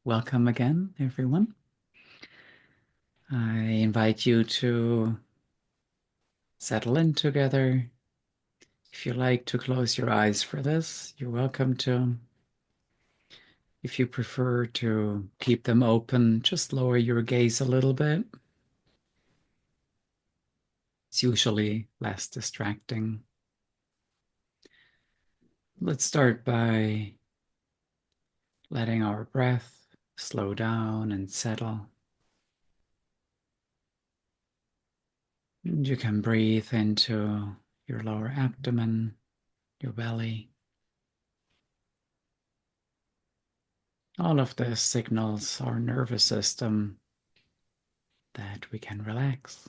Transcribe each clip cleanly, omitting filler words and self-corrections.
Welcome again, everyone. I invite you to settle in together. If you like to close your eyes for this, you're welcome to. If you prefer to keep them open, just lower your gaze a little bit. It's usually less distracting. Let's start by letting our breath slow down and settle. And you can breathe into your lower abdomen, your belly. All of this signals our nervous system that we can relax.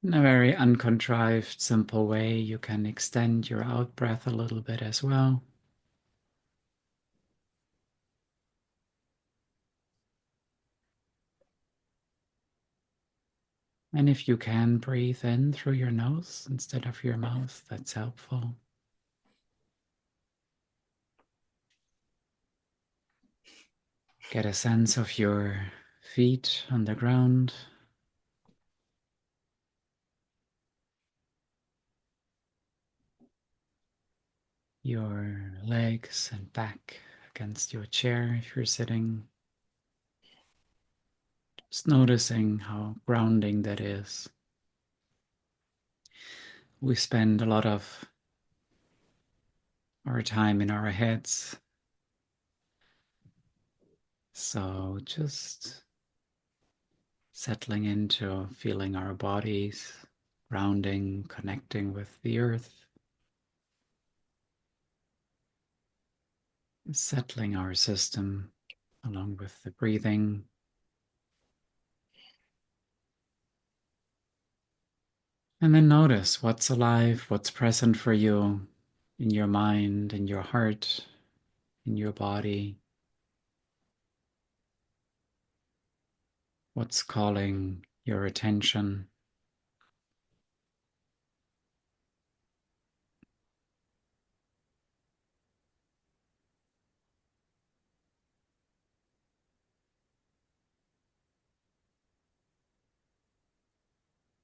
In a very uncontrived, simple way, you can extend your out breath a little bit as well. And if you can breathe in through your nose instead of your mouth, that's helpful. Get a sense of your feet on the ground, your legs and back against your chair if you're sitting. Just noticing how grounding that is. We spend a lot of our time in our heads. So just settling into feeling our bodies, grounding, connecting with the earth, settling our system along with the breathing. And then notice what's alive, what's present for you in your mind, in your heart, in your body. What's calling your attention.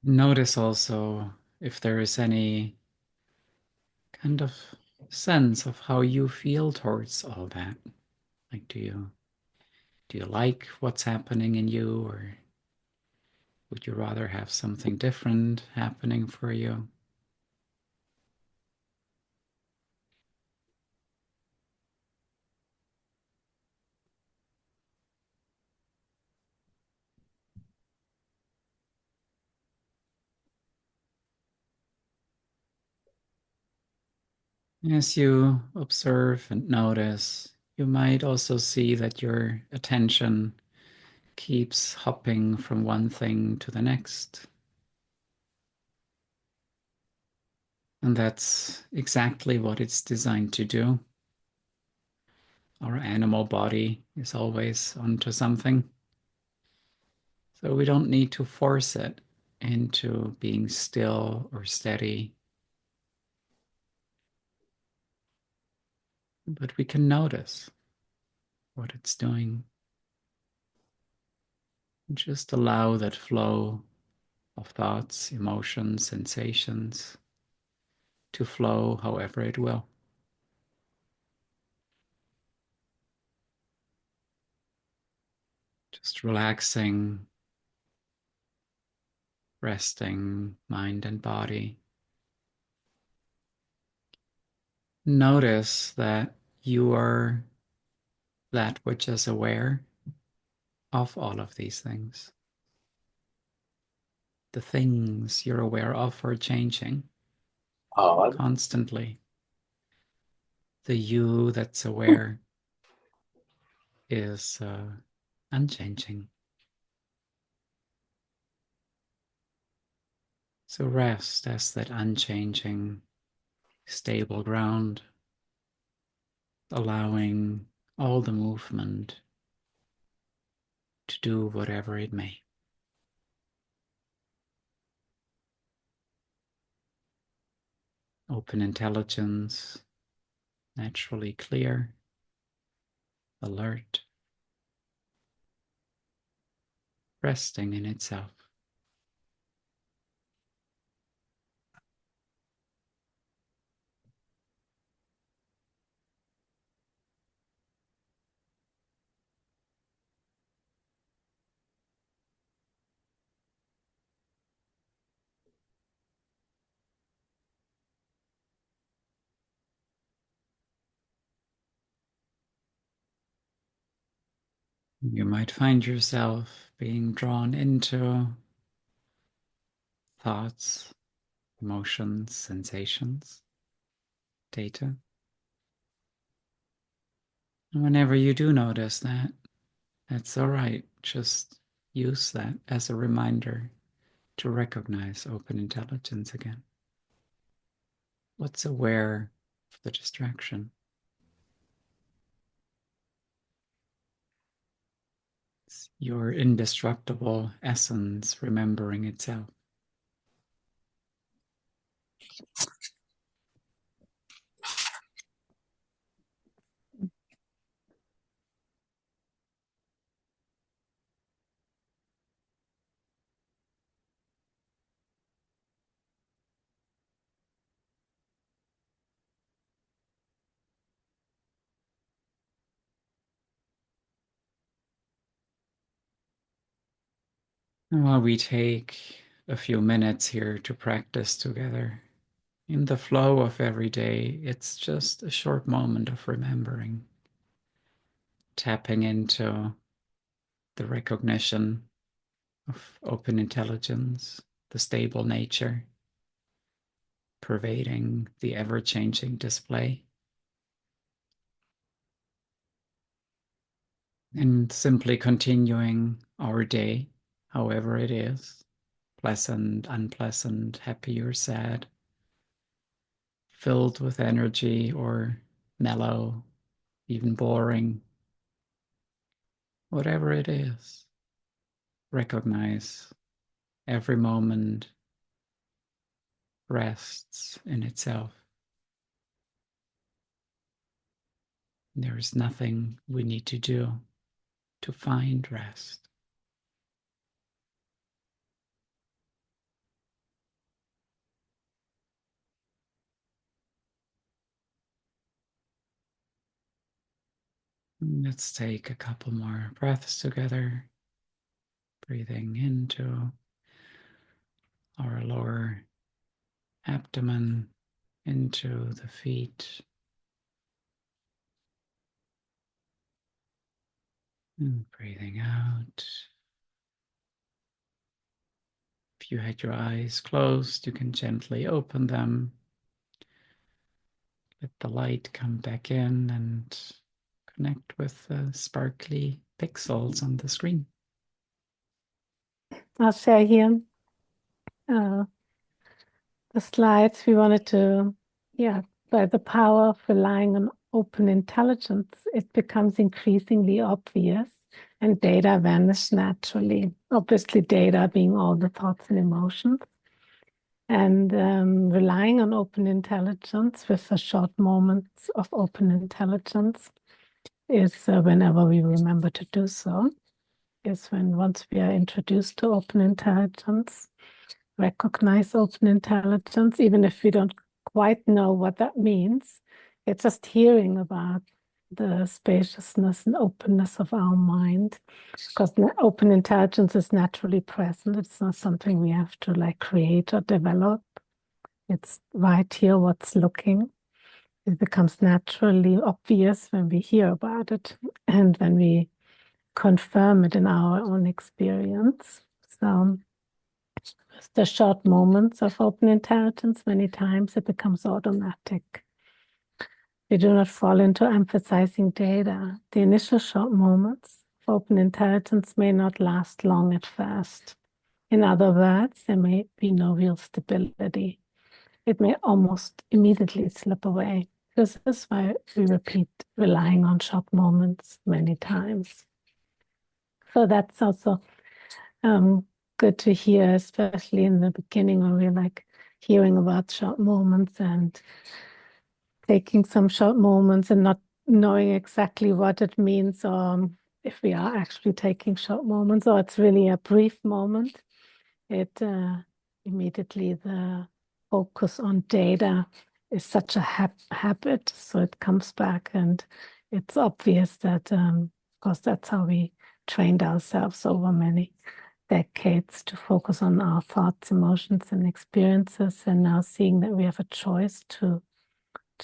Notice also if there is any kind of sense of how you feel towards all that. Like, do you like what's happening in you, or would you rather have something different happening for you? As you observe and notice, you might also see that your attention keeps hopping from one thing to the next. And that's exactly what it's designed to do. Our animal body is always onto something. So we don't need to force it into being still or steady, but we can notice what it's doing. And just allow that flow of thoughts, emotions, sensations to flow however it will. Just relaxing, resting mind and body. Notice that you are that which is aware of all of these things. The things you're aware of are changing constantly. The you that's aware is unchanging. So rest as that unchanging, stable ground, allowing all the movement to do whatever it may. open intelligence, naturally clear, alert, resting in itself. You might find yourself being drawn into thoughts, emotions, sensations, data. And whenever you do notice that, that's all right. Just use that as a reminder to recognize open intelligence again. What's aware of the distraction? It's your indestructible essence remembering itself. And while we take a few minutes here to practice together, in the flow of every day, it's just a short moment of remembering, tapping into the recognition of open intelligence, the stable nature pervading the ever-changing display, and simply continuing our day, however it is, pleasant, unpleasant, happy or sad, filled with energy or mellow, even boring, whatever it is. Recognize every moment rests in itself. There is nothing we need to do to find rest. Let's take a couple more breaths together, breathing into our lower abdomen, into the feet, and breathing out. If you had your eyes closed, you can gently open them. Let the light come back in and connect with the sparkly pixels on the screen. I'll share here the slides. We wanted to, by the power of relying on open intelligence, it becomes increasingly obvious and data vanish naturally. Obviously, data being all the thoughts and emotions. And relying on open intelligence with the short moments of open intelligence is whenever we remember to do so, is when once we are introduced to open intelligence, recognize open intelligence, even if we don't quite know what that means. It's just hearing about the spaciousness and openness of our mind, because open intelligence is naturally present. It's not something we have to like create or develop. It's right here, what's looking. It becomes naturally obvious when we hear about it and when we confirm it in our own experience. So the short moments of open intelligence, many times it becomes automatic. We do not fall into emphasizing data. The initial short moments of open intelligence may not last long at first. In other words, there may be no real stability. It may almost immediately slip away. This is why we repeat relying on short moments many times. So that's also good to hear, especially in the beginning when we're like hearing about short moments and taking some short moments and not knowing exactly what it means, or if we are actually taking short moments or it's really a brief moment. It immediately the focus on data is such a habit, so it comes back, and it's obvious that, of course, that's how we trained ourselves over many decades to focus on our thoughts, emotions, and experiences, and now seeing that we have a choice to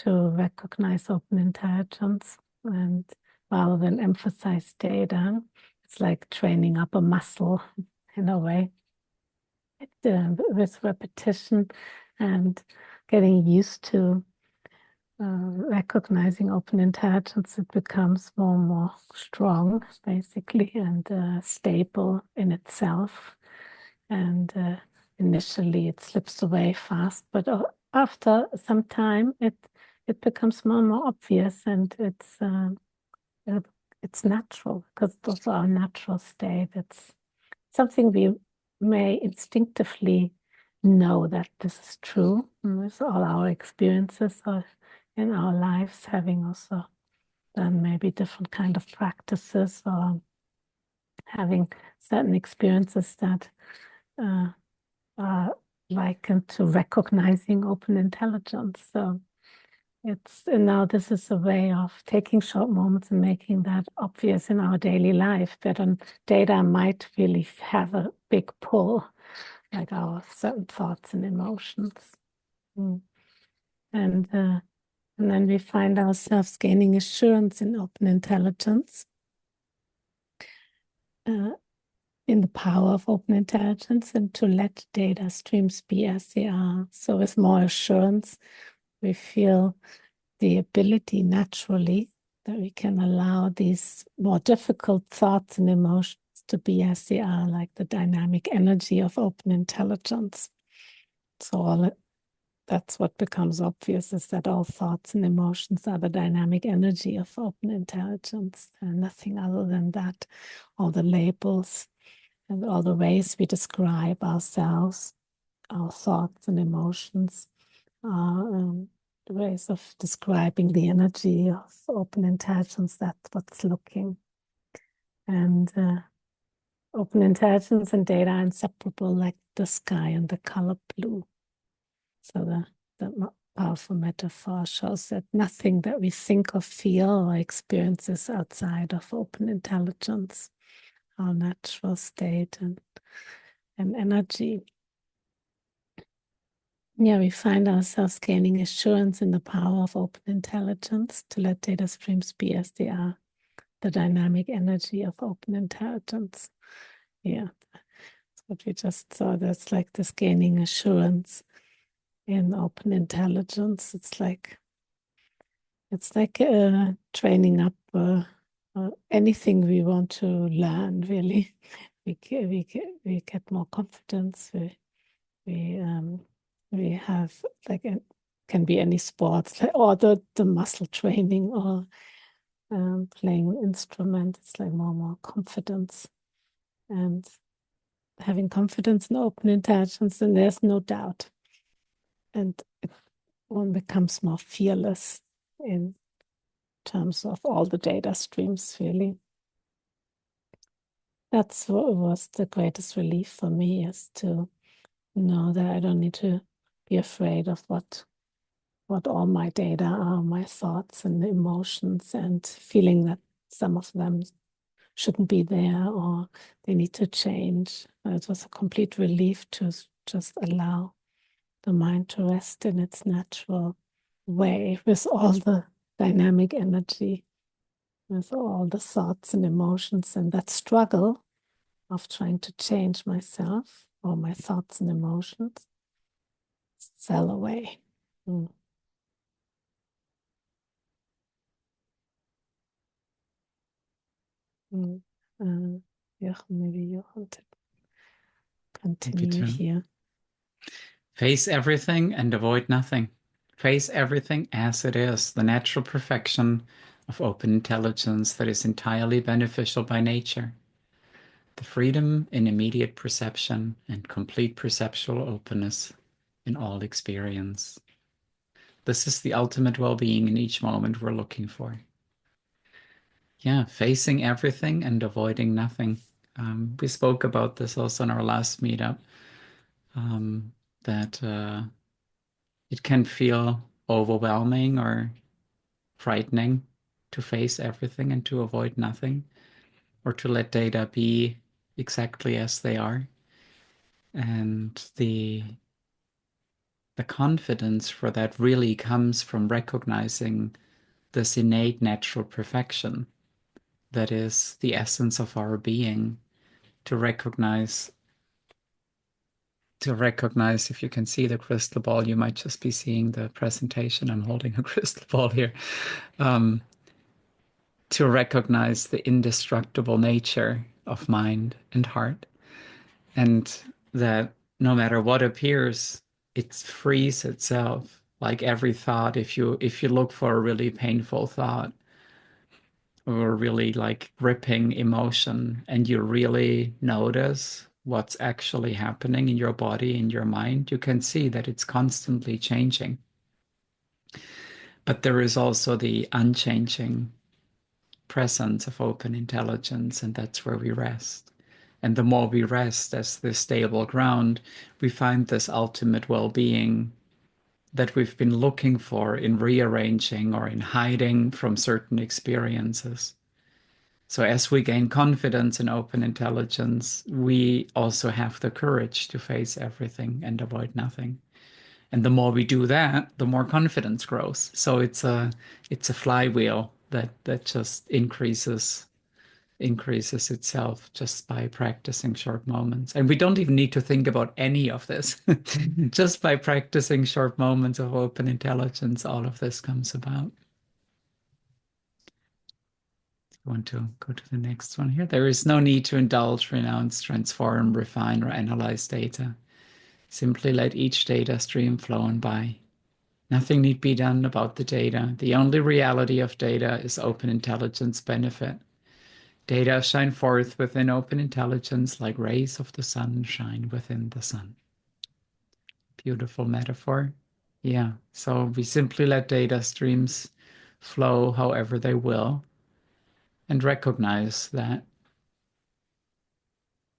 recognize open intelligence, and rather than emphasize data, it's like training up a muscle in a way. With repetition and getting used to recognizing open intelligence, it becomes more and more strong, basically, and stable in itself. And initially, it slips away fast, but after some time, it becomes more and more obvious, and it's natural because it's also our natural state. It's something we may instinctively know that this is true with all our experiences in our lives, having also done maybe different kind of practices or having certain experiences that are likened to recognizing open intelligence. So and now this is a way of taking short moments and making that obvious in our daily life. But on data might really have a big pull, like our certain thoughts and emotions. Mm. And then we find ourselves gaining assurance in open intelligence, in the power of open intelligence, and to let data streams be as they are. So with more assurance, we feel the ability naturally that we can allow these more difficult thoughts and emotions to be as they are, like the dynamic energy of open intelligence. So that's what becomes obvious, is that all thoughts and emotions are the dynamic energy of open intelligence, and nothing other than that. All the labels and all the ways we describe ourselves, our thoughts and emotions, are ways of describing the energy of open intelligence. That's what's looking. And open intelligence and data are inseparable, like the sky and the color blue. So the powerful metaphor shows that nothing that we think or feel or experience is outside of open intelligence, our natural state and energy. Yeah, we find ourselves gaining assurance in the power of open intelligence to let data streams be as they are, the dynamic energy of open intelligence. Yeah, that's what we just saw. That's like this gaining assurance in open intelligence. It's like training up anything we want to learn. Really, we get more confidence. We have like can be any sports, like, or the muscle training, or playing an instrument. It's like more and more confidence, and having confidence in open intelligence, and there's no doubt, and one becomes more fearless in terms of all the data streams. Really, that's what was the greatest relief for me, is to know that I don't need to be afraid of what all my data are, my thoughts and emotions, and feeling that some of them shouldn't be there or they need to change. It was a complete relief to just allow the mind to rest in its natural way, with all the dynamic energy, with all the thoughts and emotions, and that struggle of trying to change myself or my thoughts and emotions fell away. Mm. Mm. Maybe you want to Happy continue to. here. Face everything and avoid nothing. Face everything as it is, the natural perfection of open intelligence that is entirely beneficial by nature. The freedom in immediate perception and complete perceptual openness. in all experience. This is the ultimate well-being in each moment we're looking for. Yeah, facing everything and avoiding nothing. We spoke about this also in our last meetup, that it can feel overwhelming or frightening to face everything and to avoid nothing, or to let data be exactly as they are. And the confidence for that really comes from recognizing this innate natural perfection that is the essence of our being, to recognize if you can see the crystal ball, you might just be seeing the presentation. I'm holding a crystal ball here. Um, to recognize the indestructible nature of mind and heart, and that no matter what appears, it frees itself. Like every thought, if you look for a really painful thought or a really like gripping emotion, and you really notice what's actually happening in your body, in your mind, you can see that it's constantly changing. But there is also the unchanging presence of open intelligence, and that's where we rest. And the more we rest as this stable ground, we find this ultimate well being that we've been looking for in rearranging or in hiding from certain experiences. So, as we gain confidence in open intelligence, we also have the courage to face everything and avoid nothing. And the more we do that, the more confidence grows. So it's a flywheel that just increases itself just by practicing short moments. And we don't even need to think about any of this. Just by practicing short moments of open intelligence, all of this comes about. I want to go to the next one here. There is no need to indulge, renounce, transform, refine, or analyze data. Simply let each data stream flow on by. Nothing need be done about the data. The only reality of data is open intelligence benefit. Data shine forth within open intelligence like rays of the sun shine within the sun. Beautiful metaphor. Yeah, so we simply let data streams flow however they will, and recognize that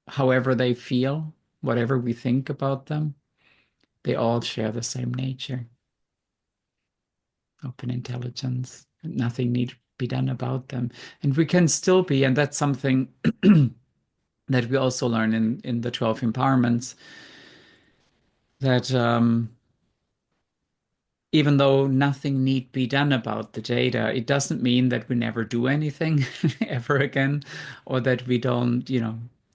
however they feel, whatever we think about them, they all share the same nature. Open intelligence. Nothing need be done about them. And we can still be, and that's something that we also learn in the 12 empowerments, that even though nothing need be done about the data, it doesn't mean that we never do anything ever again, or that we don't,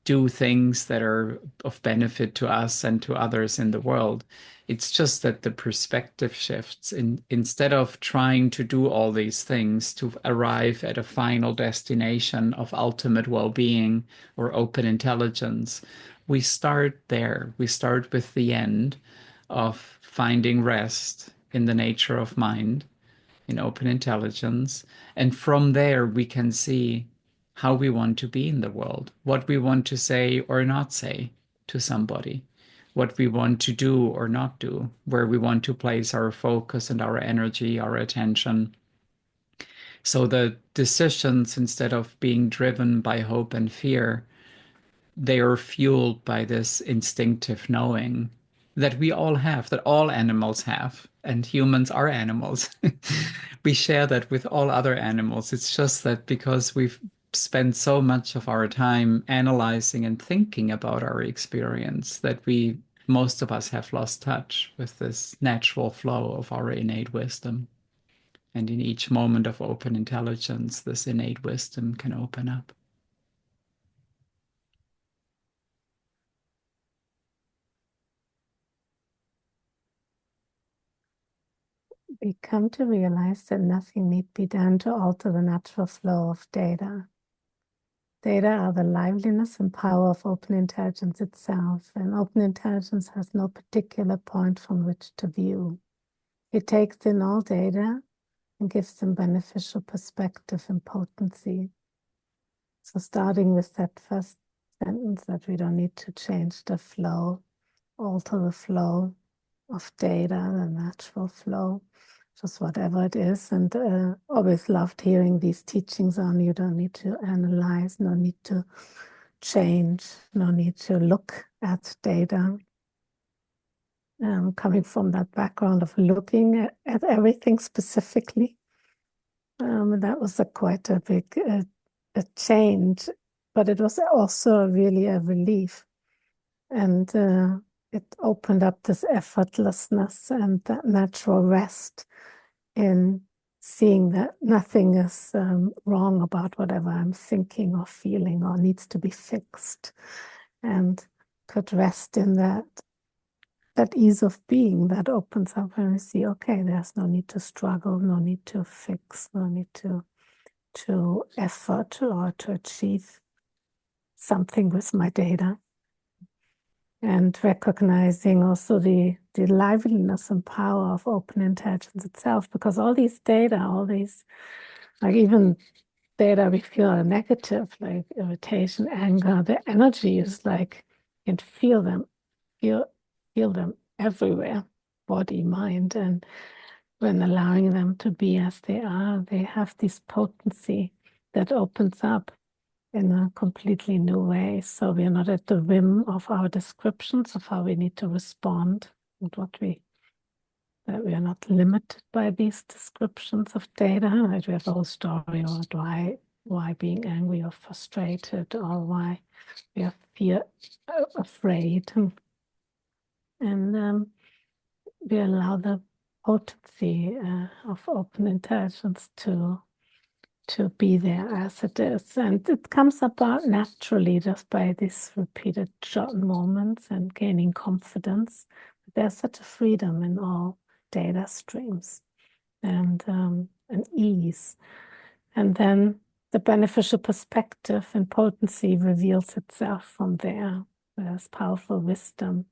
do things that are of benefit to us and to others in the world. It's just that the perspective shifts. Instead of trying to do all these things to arrive at a final destination of ultimate well-being or open intelligence, we start there. We start with the end of finding rest in the nature of mind, in open intelligence. And from there, we can see how we want to be in the world, what we want to say or not say to somebody, what we want to do or not do, where we want to place our focus and our energy, our attention. So the decisions, instead of being driven by hope and fear, they are fueled by this instinctive knowing that we all have, that all animals have, and humans are animals. We share that with all other animals. It's just that because we've spent so much of our time analyzing and thinking about our experience, that most of us have lost touch with this natural flow of our innate wisdom. And in each moment of open intelligence, this innate wisdom can open up. We come to realize that nothing need be done to alter the natural flow of data. Data are the liveliness and power of open intelligence itself, and open intelligence has no particular point from which to view. It takes in all data and gives them beneficial perspective and potency. So starting with that first sentence, that we don't need to change the flow, alter the flow, of data, the natural flow, just whatever it is. And always loved hearing these teachings on you don't need to analyze, no need to change, no need to look at data. Coming from that background of looking at everything specifically, that was quite a big a change, but it was also really a relief. And it opened up this effortlessness and that natural rest in seeing that nothing is wrong about whatever I'm thinking or feeling or needs to be fixed, and could rest in that ease of being that opens up when we see, okay, there's no need to struggle, no need to fix, no need to effort or to achieve something with my data. And recognizing also the liveliness and power of open intelligence itself, because all these data, all these, like even data we feel are negative, like irritation, anger, the energy is like, you can feel them, feel them everywhere, body, mind. And when allowing them to be as they are, they have this potency that opens up in a completely new way. So we are not at the whim of our descriptions of how we need to respond and that we are not limited by these descriptions of data. Right? We have a whole story about why being angry or frustrated, or why we are afraid. And we allow the potency of open intelligence to be there as it is. And it comes about naturally just by these repeated short moments and gaining confidence. There's such a freedom in all data streams and an ease. And then the beneficial perspective and potency reveals itself from there. There's powerful wisdom.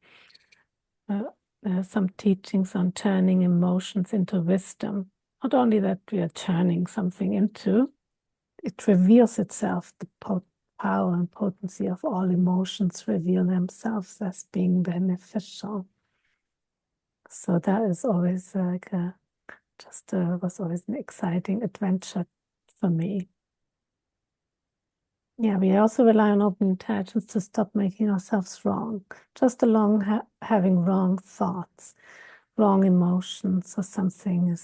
There are some teachings on turning emotions into wisdom. Not only that we are turning something into, it reveals itself. The power and potency of all emotions reveal themselves as being beneficial. So that is always like was always an exciting adventure for me. Yeah, we also rely on open intelligence to stop making ourselves wrong, just along having wrong thoughts, wrong emotions, or something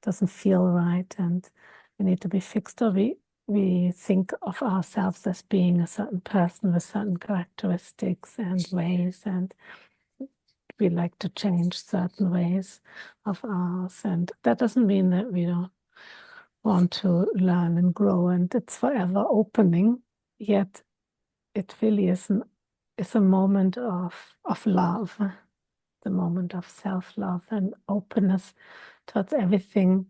doesn't feel right and we need to be fixed, or we think of ourselves as being a certain person with certain characteristics and ways, and we like to change certain ways of ours. And that doesn't mean that we don't want to learn and grow, and it's forever opening. Yet it really is a moment of love, the moment of self-love and openness towards everything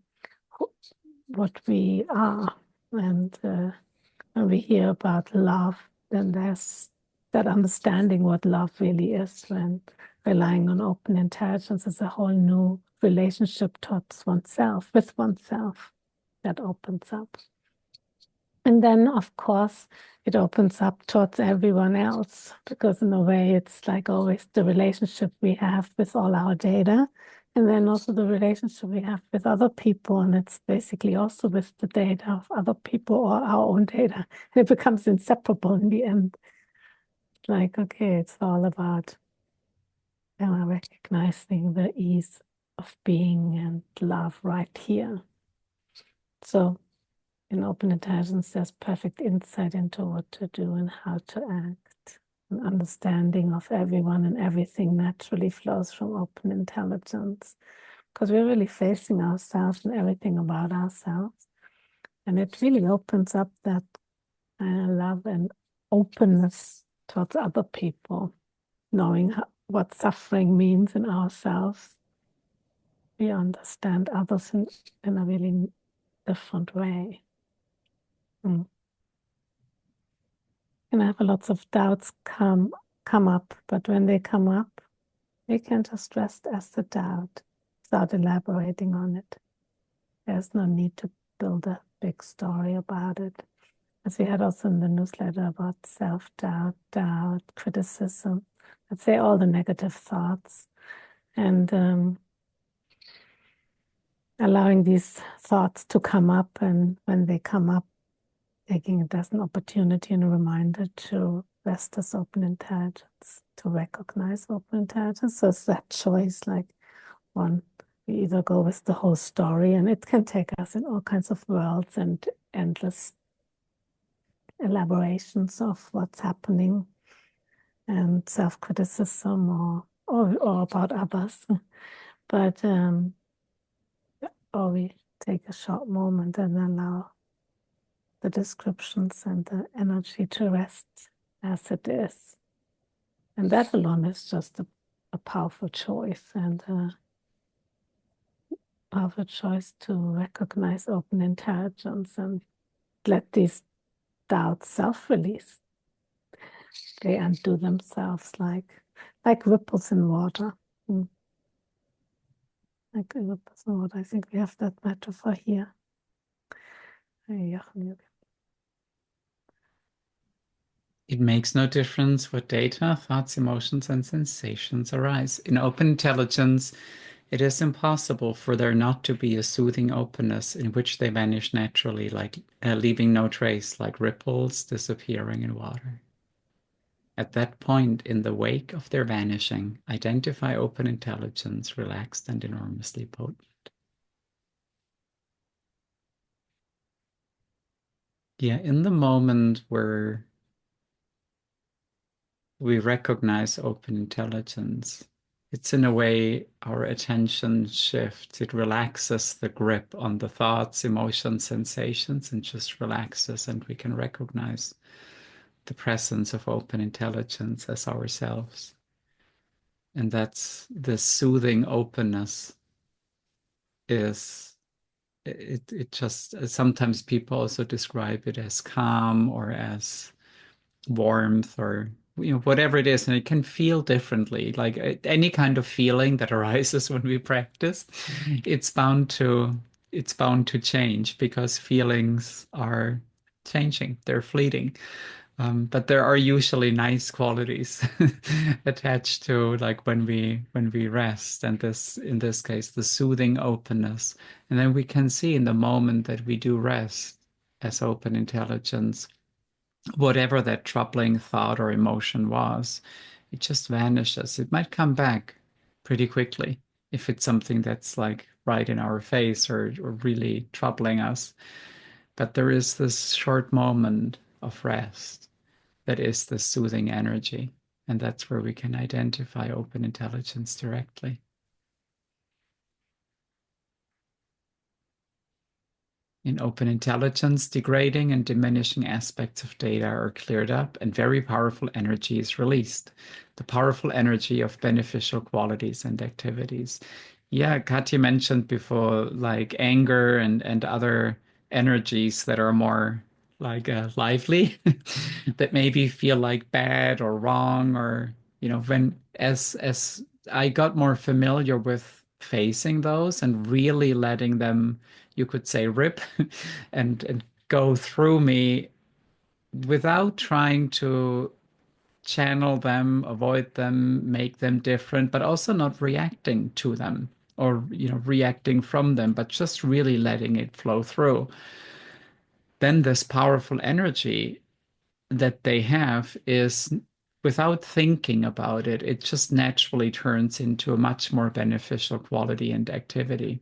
what we are. And when we hear about love, then there's that understanding what love really is. When relying on open intelligence is a whole new relationship towards oneself, with oneself, that opens up. And then, of course, it opens up towards everyone else, because in a way, it's like always the relationship we have with all our data, and then also the relationship we have with other people. And it's basically also with the data of other people or our own data. And it becomes inseparable in the end. It's like, okay, it's all about recognizing the ease of being and love right here. So in open intelligence, there's perfect insight into what to do and how to act. An understanding of everyone and everything naturally flows from open intelligence, because we're really facing ourselves and everything about ourselves. And it really opens up that love and openness towards other people, knowing what suffering means in ourselves. We understand others in a really different way. And I have lots of doubts come up, but when they come up, we can just rest as the doubt without elaborating on it. There's no need to build a big story about it. As we had also in the newsletter about self-doubt, doubt, criticism, let's say all the negative thoughts. and allowing these thoughts to come up. And when they come up, taking it as an opportunity and a reminder to rest as open intelligence, to recognize open intelligence. So it's that choice, like one, we either go with the whole story, and it can take us in all kinds of worlds and endless elaborations of what's happening and self-criticism or about others. But or we take a short moment and allow the descriptions and the energy to rest as it is. And that alone is just a powerful choice, and a powerful choice to recognize open intelligence and let these doubts self-release. They undo themselves like ripples in water. Mm. Like ripples in water. I think we have that metaphor here. It makes no difference what data, thoughts, emotions, and sensations arise. In open intelligence, it is impossible for there not to be a soothing openness in which they vanish naturally, like leaving no trace, like ripples disappearing in water. At that point, in the wake of their vanishing, identify open intelligence, relaxed and enormously potent. Yeah, in the moment where we recognize open intelligence, it's in a way our attention shifts. It relaxes the grip on the thoughts, emotions, sensations, and just relaxes, and we can recognize the presence of open intelligence as ourselves. And that's the soothing openness is it just sometimes people also describe it as calm or as warmth or whatever it is, and it can feel differently, like any kind of feeling that arises when we practice. it's bound to it's bound to change because feelings are changing, they're fleeting. But there are usually nice qualities attached to, like, when we rest, and this in this case the soothing openness. And then we can see in the moment that we do rest as open intelligence, whatever that troubling thought or emotion was, it just vanishes. It might come back pretty quickly if it's something that's like right in our face or really troubling us. But there is this short moment of rest that is the soothing energy. And that's where we can identify open intelligence directly. In open intelligence, degrading and diminishing aspects of data are cleared up and very powerful energy is released. The powerful energy of beneficial qualities and activities. Yeah, Katya mentioned before, like anger and other energies that are more like lively, that maybe feel like bad or wrong, or when as I got more familiar with facing those and really letting them, you could say, rip and go through me without trying to channel them, avoid them, make them different, but also not reacting to them or reacting from them, but just really letting it flow through. Then this powerful energy that they have is, without thinking about it, it just naturally turns into a much more beneficial quality and activity.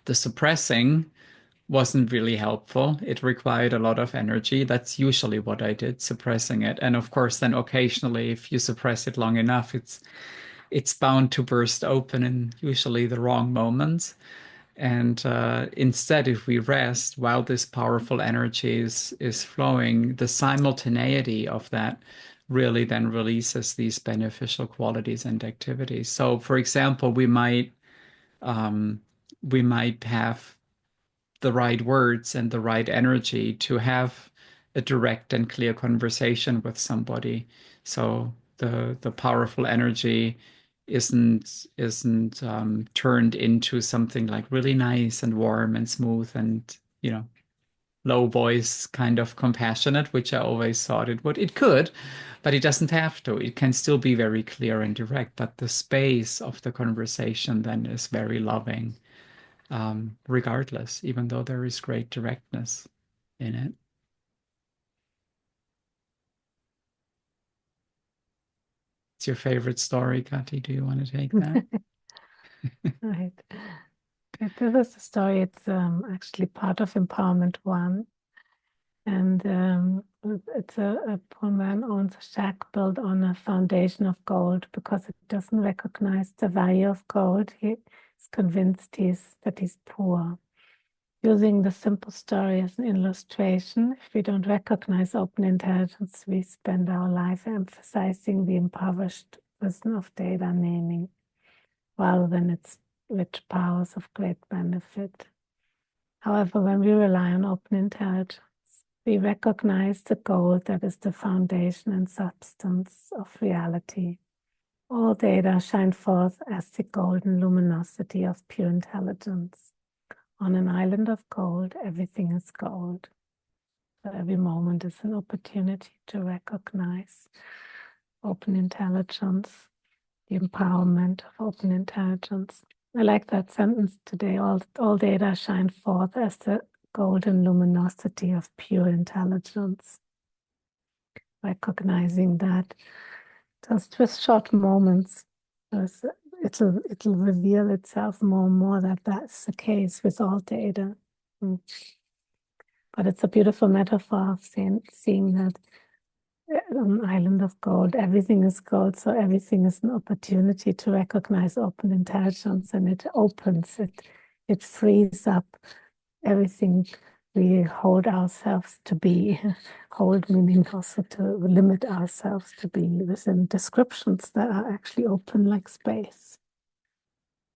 The suppressing wasn't really helpful. It required a lot of energy. That's usually what I did, suppressing it. And of course, then occasionally, if you suppress it long enough, it's bound to burst open in usually the wrong moments. And instead, if we rest while this powerful energy is flowing, the simultaneity of that really then releases these beneficial qualities and activities. So, for example, um, we might have the right words and the right energy to have a direct and clear conversation with somebody. So the powerful energy isn't turned into something like really nice and warm and smooth and low voice, kind of compassionate, which I always thought it would. It could, but it doesn't have to. It can still be very clear and direct, but the space of the conversation then is very loving, regardless, even though there is great directness in it. It's your favorite story, Kati. Do you want to take that? Right. This is a story. It's actually part of Empowerment One. And it's a poor man owns a shack built on a foundation of gold because it doesn't recognize the value of gold. He's convinced that he's poor. Using the simple story as an illustration, if we don't recognize open intelligence, we spend our life emphasizing the impoverished wisdom of data naming rather than its rich powers of great benefit. However, when we rely on open intelligence, we recognize the gold that is the foundation and substance of reality. All data shine forth as the golden luminosity of pure intelligence. On an island of gold, everything is gold. So every moment is an opportunity to recognize open intelligence, the empowerment of open intelligence. I like that sentence today. All data shine forth as the golden luminosity of pure intelligence. Recognizing that just with short moments, it'll reveal itself more and more that that's the case with all data. But it's a beautiful metaphor of seeing that on an island of gold, everything is gold, so everything is an opportunity to recognize open intelligence, and it opens it, it frees up everything we hold ourselves to be. Hold meaning also to limit ourselves to be within descriptions that are actually open like space.